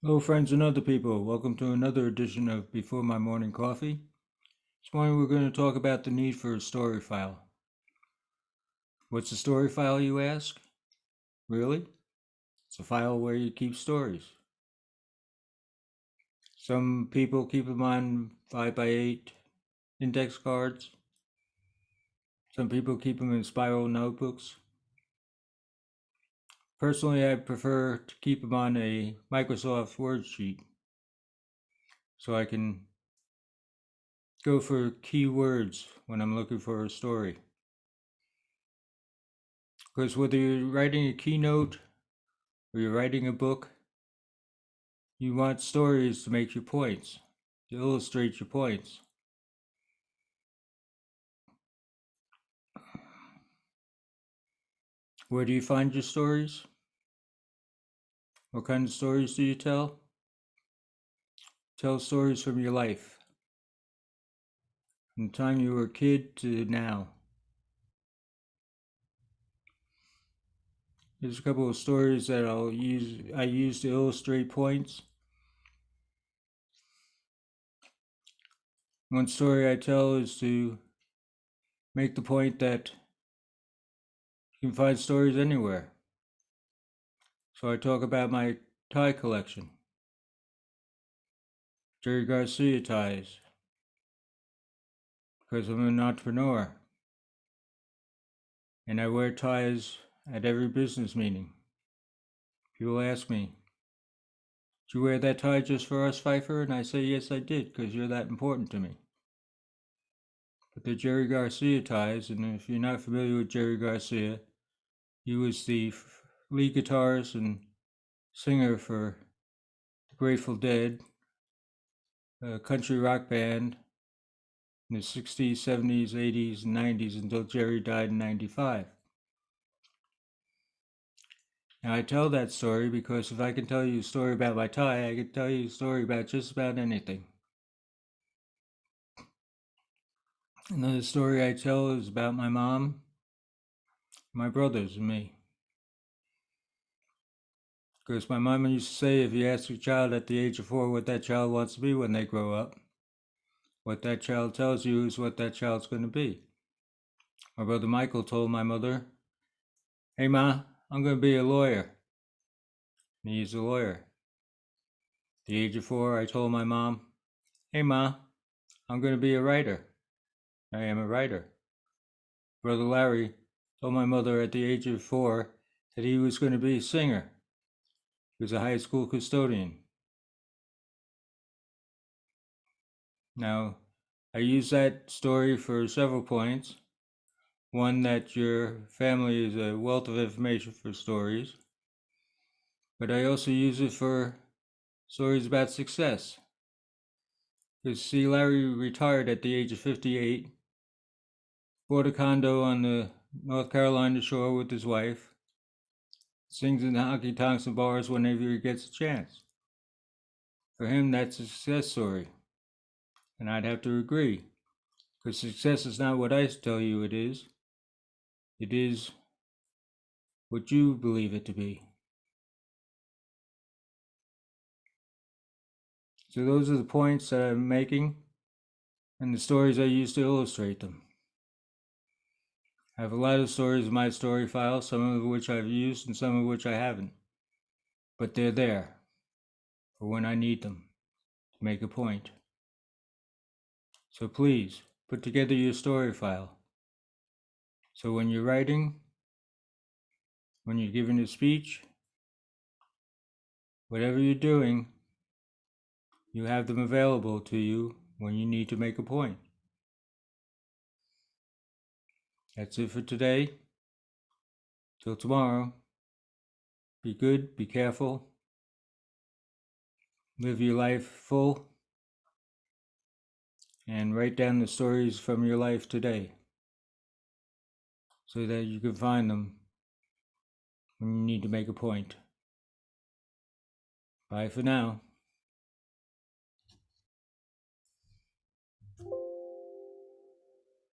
Hello friends and other people, welcome to another edition of Before My Morning Coffee. This morning we're going to talk about the need for a story file. What's a story file, you ask? Really? It's a file where you keep stories. Some people keep them on 5x8 index cards. Some people keep them in spiral notebooks. Personally, I prefer to keep them on a Microsoft Word sheet so I can go for keywords when I'm looking for a story. Because whether you're writing a keynote or you're writing a book, you want stories to make your points, to illustrate your points. Where do you find your stories? What kind of stories do you tell? Tell stories from your life, from the time you were a kid to now. There's a couple of stories that I use to illustrate points. One story I tell is to make the point that you can find stories anywhere. So I talk about my tie collection, Jerry Garcia ties, because I'm an entrepreneur and I wear ties at every business meeting. People ask me, did you wear that tie just for us, Pfeiffer? And I say, yes, I did, because you're that important to me. But they're Jerry Garcia ties, and if you're not familiar with Jerry Garcia, he was the lead guitarist and singer for the Grateful Dead, a country rock band in the 60s, 70s, 80s, and 90s until Jerry died in 95. Now, I tell that story because if I can tell you a story about my tie, I can tell you a story about just about anything. Another story I tell is about my mom, my brothers, and me. Because my mom used to say, if you ask a child at the age of 4 what that child wants to be when they grow up, what that child tells you is what that child's going to be. My brother Michael told my mother, hey Ma, I'm going to be a lawyer. And he's a lawyer. At the age of 4, I told my mom, hey Ma, I'm going to be a writer. I am a writer. Brother Larry told my mother at the age of 4 that he was going to be a singer. He was a high school custodian. Now, I use that story for several points. One, that your family is a wealth of information for stories. But I also use it for stories about success. Because see, Larry retired at the age of 58, bought a condo on the North Carolina shore with his wife, sings in the honky tonks and bars whenever he gets a chance. For him, that's a success story. And I'd have to agree. Because success is not what I tell you it is. It is what you believe it to be. So those are the points that I'm making and the stories I use to illustrate them. I have a lot of stories in my story file, some of which I've used and some of which I haven't. But they're there for when I need them to make a point. So please, put together your story file. So when you're writing, when you're giving a speech, whatever you're doing, you have them available to you when you need to make a point. That's it for today. Till tomorrow, be good, be careful, live your life full, and write down the stories from your life today so that you can find them when you need to make a point. Bye for now.